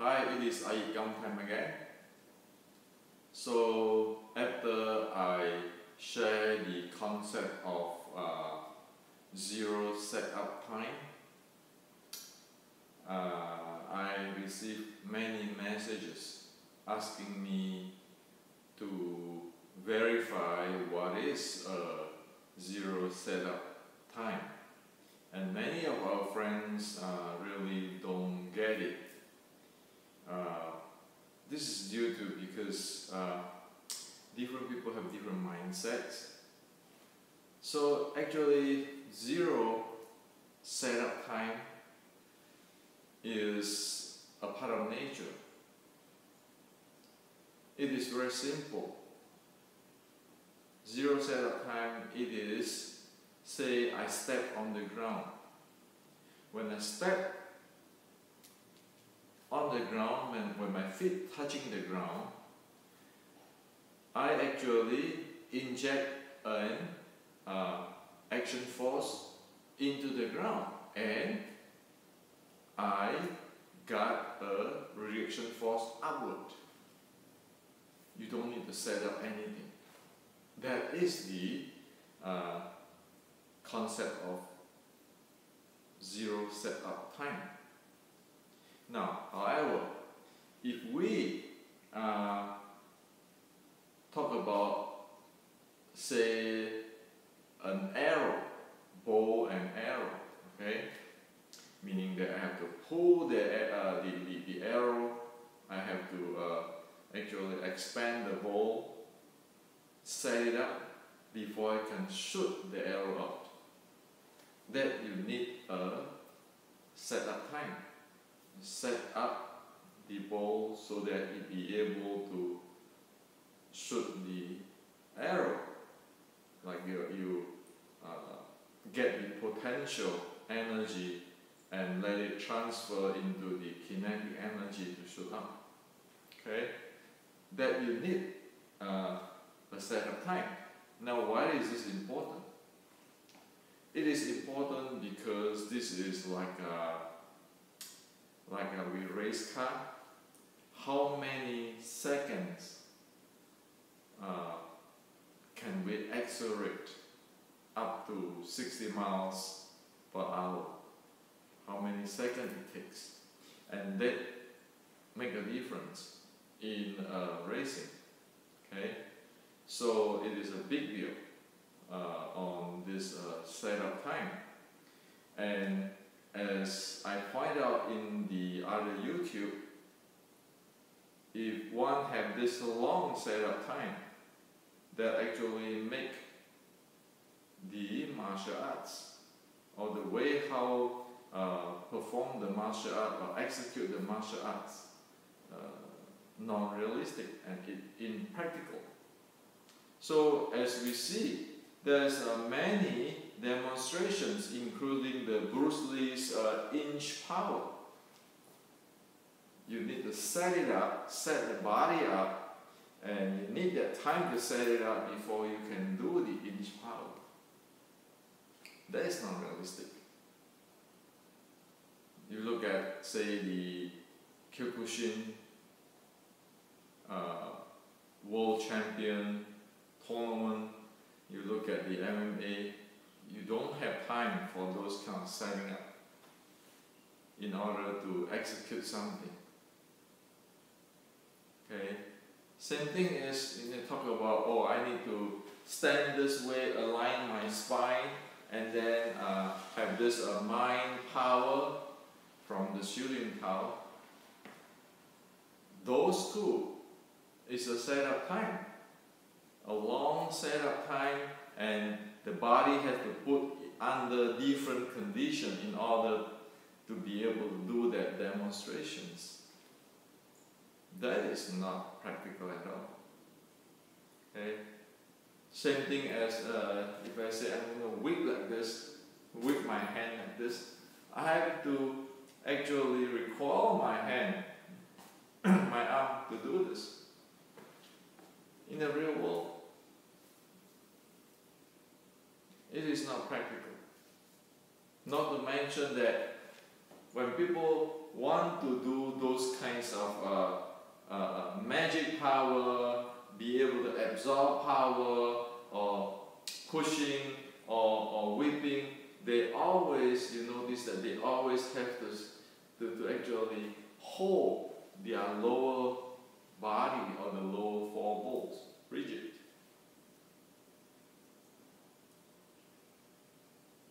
Hi, it is iYikKam time again. So after I share the concept of zero setup time, I received many messages asking me to verify what is a zero setup time, and many of our friends really don't get it. This is due to because different people have different mindsets. So actually, zero setup time is a part of nature. It is very simple. Zero setup time, it is, say I step on the ground. When I step on the ground, when my feet touching the ground, I actually inject an action force into the ground, and I got a reaction force upward. You don't need to set up anything. That is the concept of zero setup time. Now, however, if we talk about, say, an arrow, bow and arrow, okay, meaning that I have to pull the arrow, I have to actually expand the bow, set it up before I can shoot the arrow out. That you need a setup time. Set up the bow so that it be able to shoot the arrow, like you get the potential energy and let it transfer into the kinetic energy to shoot up. Okay, that you need a setup time. Now, why is this important? It is important because this is like a race car. How many seconds can we accelerate up to 60 miles per hour? How many seconds it takes? And that make a difference in racing. Okay, so it is a big deal on this setup time. And as I point out in the other YouTube, if one have this long setup time, that actually make the martial arts, or the way how perform the martial art or execute the martial arts non-realistic and impractical. So as we see, there's many demonstrations, including the Bruce Lee's inch power. You need to set it up, set the body up, and you need that time to set it up before you can do the inch power. That is not realistic. You look at, say, the Kyokushin world champion tournament, you look at the MMA, you don't have time for those kind of setting up in order to execute something. Okay? Same thing is, you talk about, oh, I need to stand this way, align my spine, and then have this mind power from the shooting power. Those two is a setup time. A long setup time, and the body has to put under different conditions in order to be able to do that demonstrations. That is not practical at all. Okay? Same thing as if I say I'm going to whip like this, whip my hand like this, I have to actually recoil my hand, my arm to do this. In the real world, it is not practical. Not to mention that when people want to do those kinds of magic power, be able to absorb power, or pushing, or whipping, they always, you notice that they always have to actually hold their lower body or the lower four balls rigid.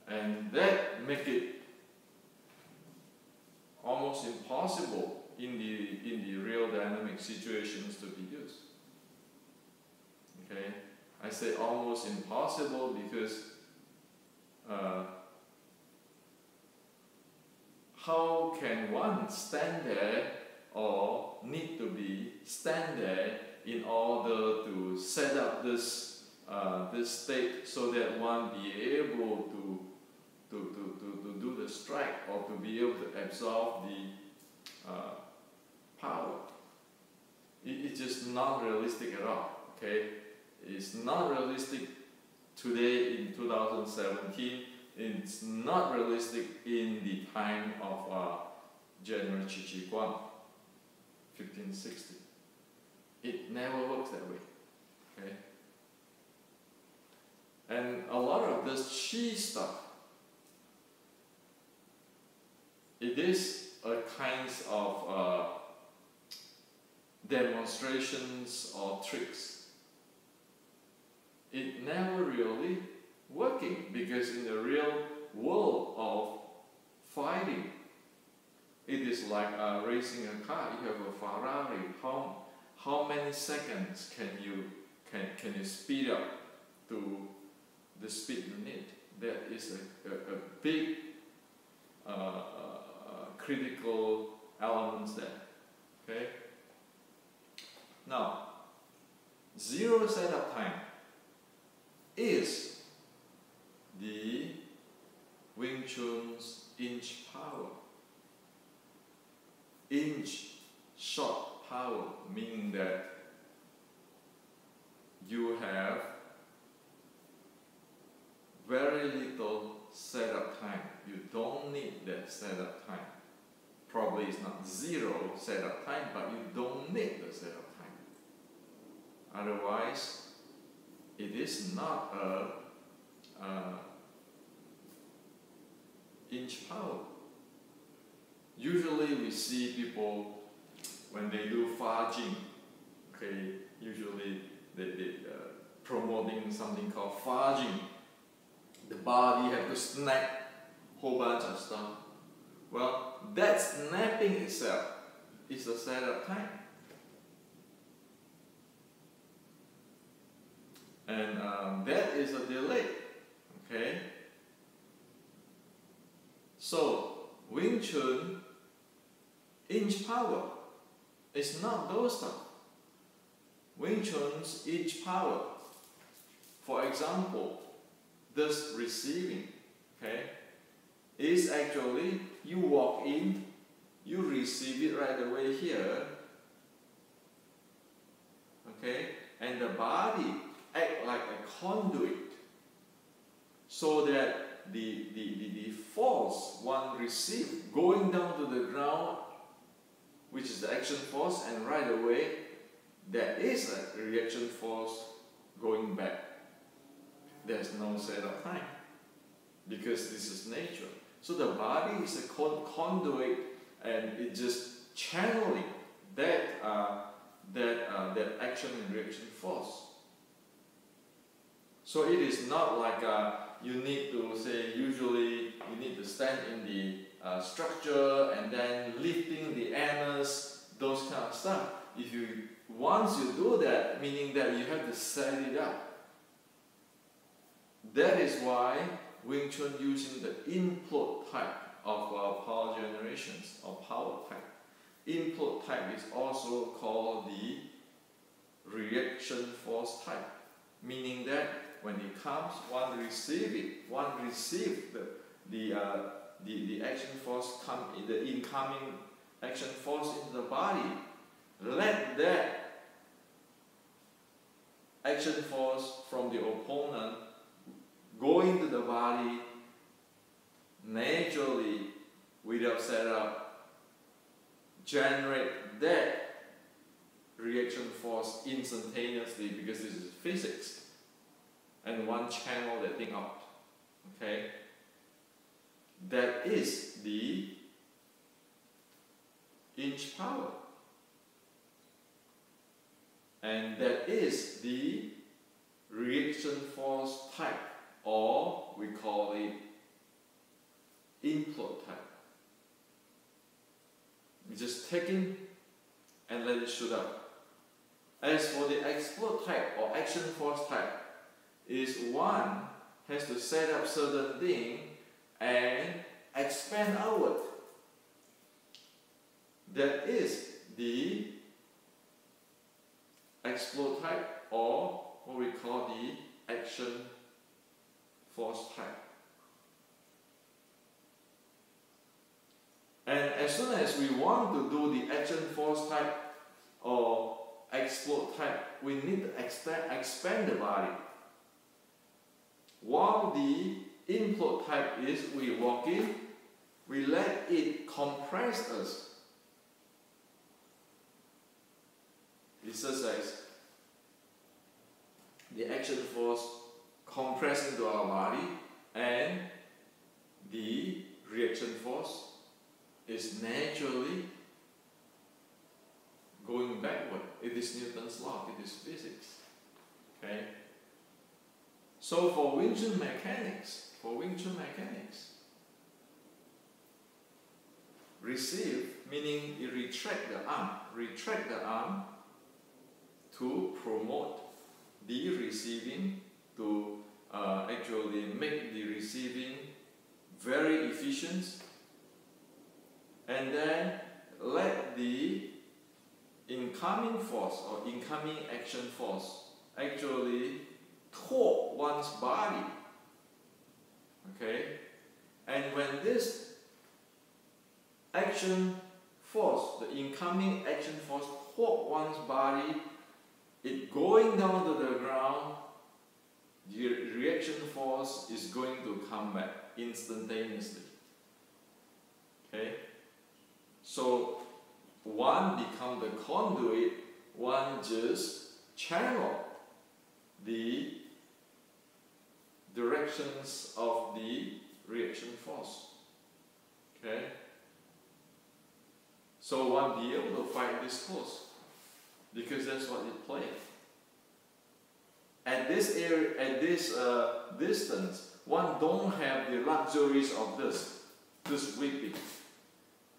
And that make it almost impossible in the real dynamic situations to be used. Okay, I say almost impossible because how can one stand there or need to be stand there in order to set up this state so that one be able to do the strike or to be able to absorb the power? It's just not realistic at all. Okay, it's not realistic today in 2017. It's not realistic in the time of General Chi Guan, 1560. It never works that way. Okay, and a lot of this Qi stuff, it is a kind of demonstrations or tricks. It never really working, because in the real world of fighting, it is like racing a car. You have a Ferrari. How many seconds can you speed up to the speed you need? That is a big critical elements there. Okay. Now, zero setup time is the Wing Chun's inch power. Inch short power, meaning that you have very little setup time. You don't need that setup time. Probably it's not zero setup time, but you don't need the setup time. Otherwise, it is not a inch power. Usually we see people when they do Fa Jing, okay, usually they promoting something called Fa Jing. The body have to snap whole bunch of stuff. Well, that snapping itself is a setup time. And that is a delay. Okay? So, Wing Chun inch power is not those stuff. Wing Chun's inch power, for example, this receiving, okay, is actually you walk in, you receive it right away here, okay, and the body act like a conduit, so that the force one received going down to the ground, which is the action force, and right away there is a reaction force going back. There's no setup time, because this is nature. So the body is a conduit, and it just channeling that action and reaction force. So it is not like you need to say, usually you need to stand in the structure and then lifting the anus, those kind of stuff. Once you do that, meaning that you have to set it up. That is why Wing Chun using the input type of power generations or power type. Input type is also called the reaction force type, meaning that when it comes, one receive it. One receive the action force come in, the incoming action force into the body. Let that action force from the opponent go into the body naturally without setup, generate that reaction force instantaneously, because this is physics, and one channel that thing out. Okay, that is the inch power, and that is the reaction force type, or we call it implode type. We just take in and let it shoot up. As for the explode type or action force type, is one has to set up certain thing and expand outward. That is the explode type, or what we call the action force type. And as soon as we want to do the action force type or explode type, we need to expand the body. While the implode type is we walk in, we let it compress us. It's just like the action force compressing to our body, and the reaction force is naturally going backward. It is Newton's law, it is physics. Okay? So for Wing Chun mechanics, receive meaning you retract the arm to promote the receiving, to actually make the receiving very efficient, and then let the incoming force or incoming action force actually torque one's body. Okay? And when this action force, the incoming action force, torque one's body, it going down to the ground, the reaction force is going to come back instantaneously. Okay? So one become the conduit, one just channel the directions of the reaction force. Okay? So one be able to fight this force, because that's what it plays. At this area, at this distance, one don't have the luxuries of this whipping,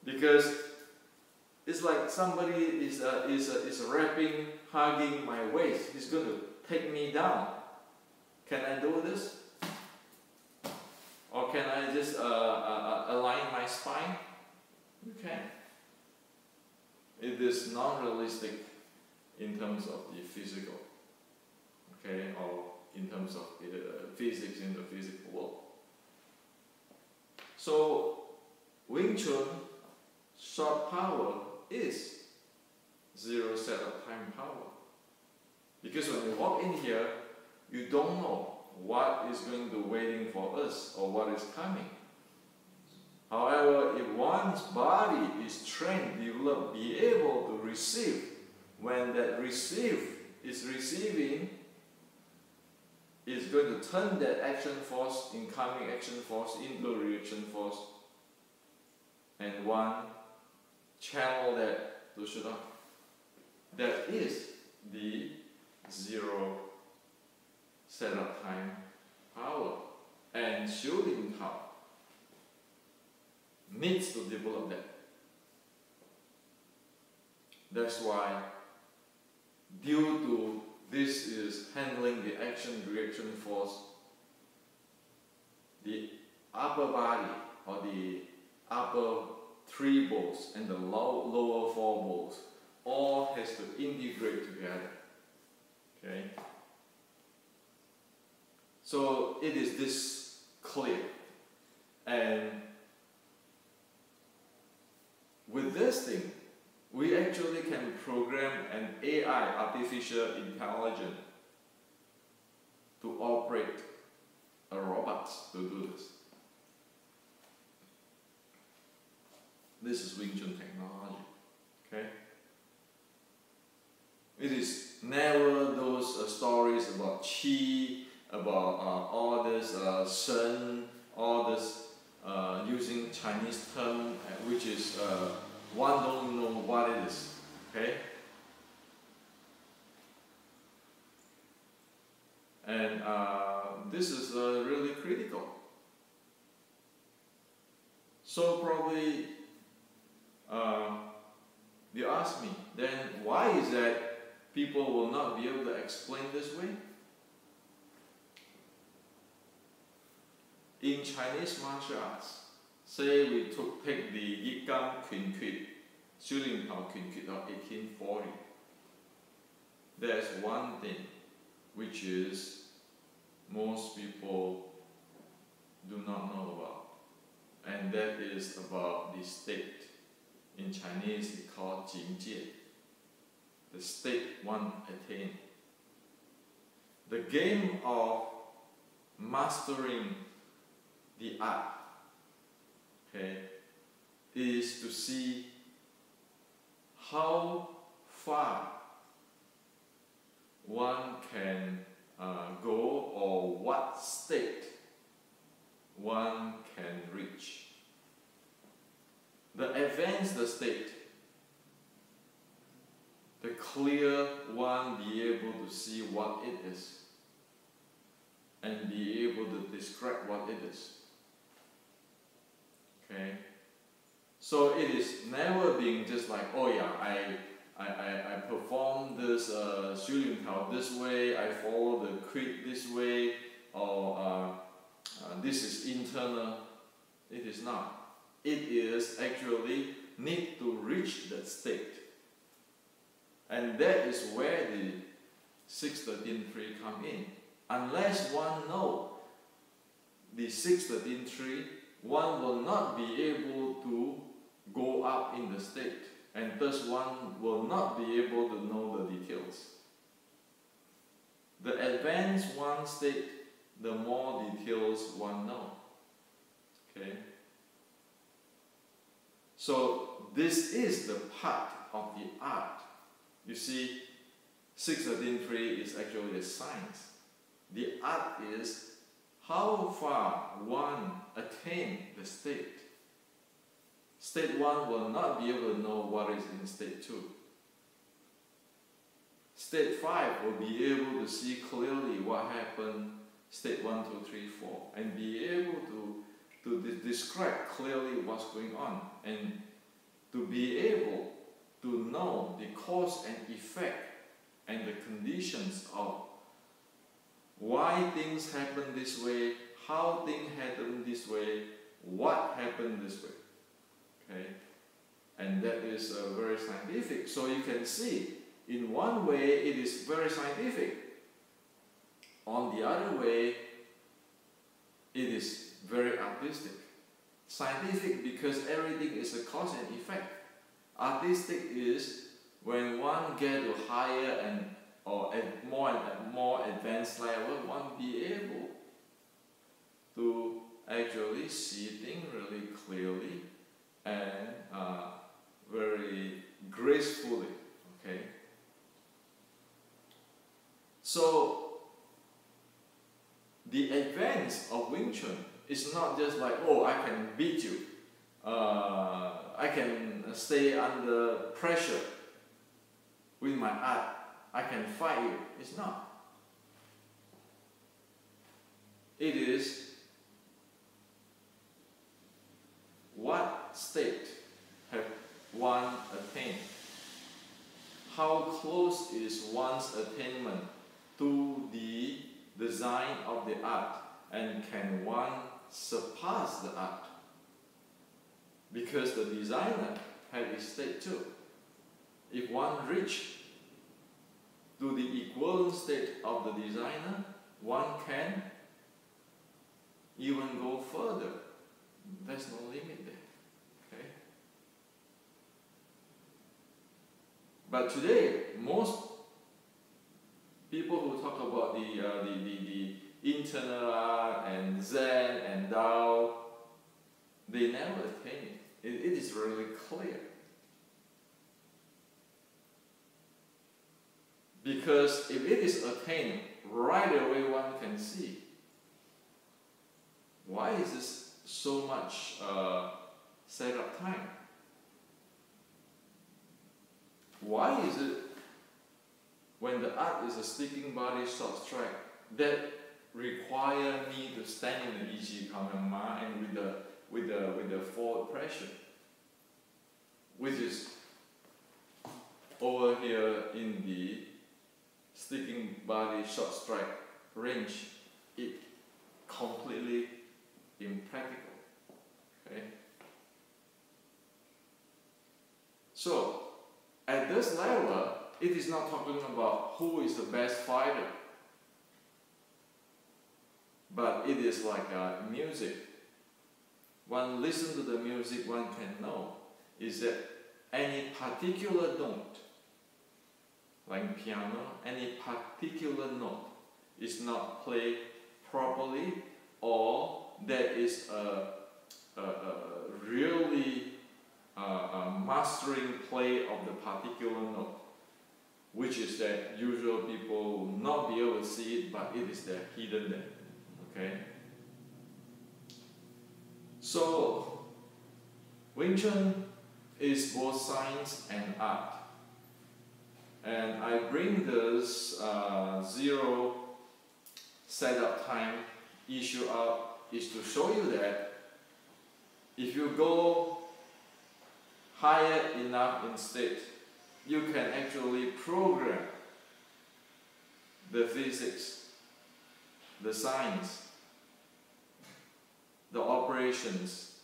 because it's like somebody is wrapping, hugging my waist. He's going to take me down. Can I do this? Or can I just align my spine? You can. It is non-realistic in terms of the physical, okay, or in terms of physics in the physical world. So Wing Chun short power is zero setup time power, because when you walk in here, you don't know what is going to waiting for us or what is coming. However, if one's body is trained, developed, be able to receive, when that receive is receiving, is going to turn that action force, incoming action force, into reaction force, and one channel that to shoot up. That is the zero setup time power, and shooting power needs to develop that. That's why, due to this is handling the action reaction force, the upper body or the upper 3 balls and the lower 4 balls all has to integrate together. Okay? So it is this clear, and with this thing, we actually can program an AI, artificial intelligence, to operate a robot to do this. This is Wing Chun technology. Okay? It is never those stories about qi, about all this shen, all this using Chinese term, which is one don't know what it is. Okay? And this is really critical. So probably you ask me, then why is that people will not be able to explain this way? In Chinese martial arts, say we take the iYikKam Kun Kit, 修炼袍 Kun Kit of 1840. There's one thing which is most people do not know about, and that is about the state. In Chinese it's called 境界, the state one attained. The game of mastering the art, okay, is to see how far one can go, or what state one can reach. The advanced the state, the clear one be able to see what it is and be able to describe what it is. Okay, so it is never being just like, oh yeah, I perform this 修炼袍 this way, I follow the creed this way, or this is internal. It is not. It is actually need to reach that state, and that is where the 613.3 come in. Unless one know the 613.3, one will not be able to go up in the state, and thus one will not be able to know the details. The advanced one state, the more details one know. Okay? So this is the part of the art. You see, 613.3 is actually a science. The art is how far one attain the state. State 1 will not be able to know what is in state 2. State 5 will be able to see clearly what happened state 1, 2, 3, 4, and be able to describe clearly what's going on, and to be able to know the cause and effect and the conditions of why things happen this way, how things happen this way, what happened this way. Okay? And that is very scientific. So you can see, in one way it is very scientific. On the other way, it is very artistic. Scientific because everything is a cause and effect. Artistic is when one get to higher and more advanced level, one be able to actually see things really clearly and very gracefully. Okay. So the advance of Wing Chun is not just like, oh, I can beat you, I can stay under pressure with my art, I can fight you. It's not. It is what state have one attained? How close is one's attainment to the design of the art, and can one surpass the art? Because the designer had his state too. If one reach to the equivalent state of the designer, one can even go further. There's no limit there. Okay? But today, most people who talk about the internal art and Zen and Tao, they never attain it. it is really clear. Because if it is attained, right away one can see. Why is this so much setup time? Why is it when the art is a sticking body short strike that require me to stand in the iYikKam and with the forward pressure, which is over here in the sticking body short strike range, it completely impractical. Okay. So at this level, it is not talking about who is the best fighter, but it is like music. One listen to the music, one can know is that any particular note, like piano, any particular note is not played properly, or there is a really mastering play of the particular note, which is that usual people will not be able to see it, but it is there, hidden there. Okay. So Wing Chun is both science and art, and I bring this zero setup time issue up is to show you that if you go higher enough in state, you can actually program the physics, the science, the operations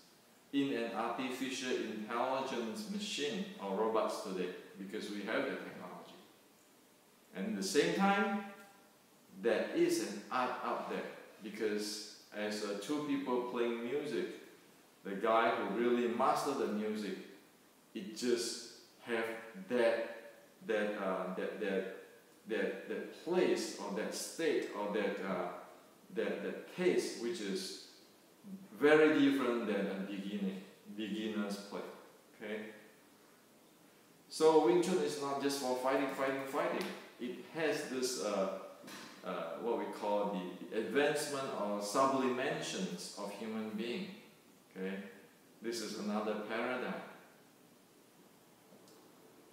in an artificial intelligence machine or robots today, because we have the technology. And at the same time, there is an art out there, because as two people playing music, the guy who really mastered the music, it just have that place or that state or that taste, which is very different than a beginner's play. Okay. So Wing Chun is not just for fighting. It has this what we call the advancement or sublimations of human being. Okay. This is another paradigm.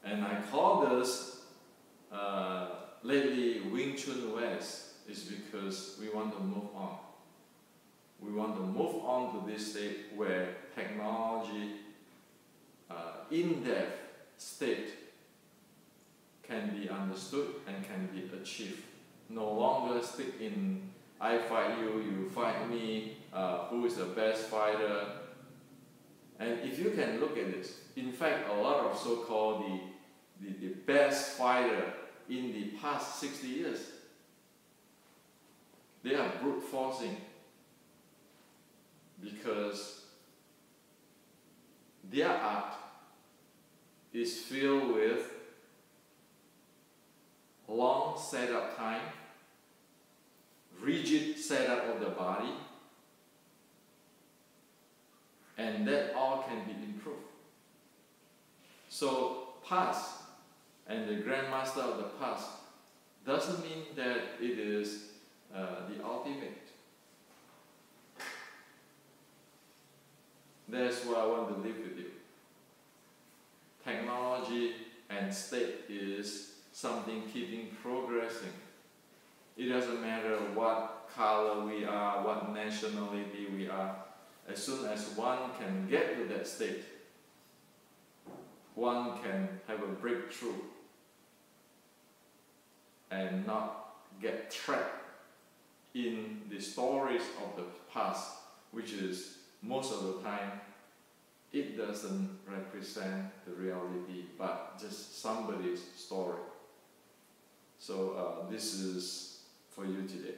And I call this lately Wing Chun West, is because we want to move on. We want to move on to this state where technology, in-depth state, can be understood and can be achieved. No longer stick in I fight you, you fight me, who is the best fighter. And if you can look at this, in fact, a lot of so-called the best fighter in the past 60 years, they are brute forcing, because their art is filled with long setup time, rigid setup of the body, and that all can be improved. So past and the grandmaster of the past doesn't mean that it is the ultimate. That's what I want to leave with you. Technology and state is something keeping progressing. It doesn't matter what color we are, what nationality we are. As soon as one can get to that state, one can have a breakthrough and not get trapped in the stories of the past, which is most of the time it doesn't represent the reality, but just somebody's story. So this is for you today.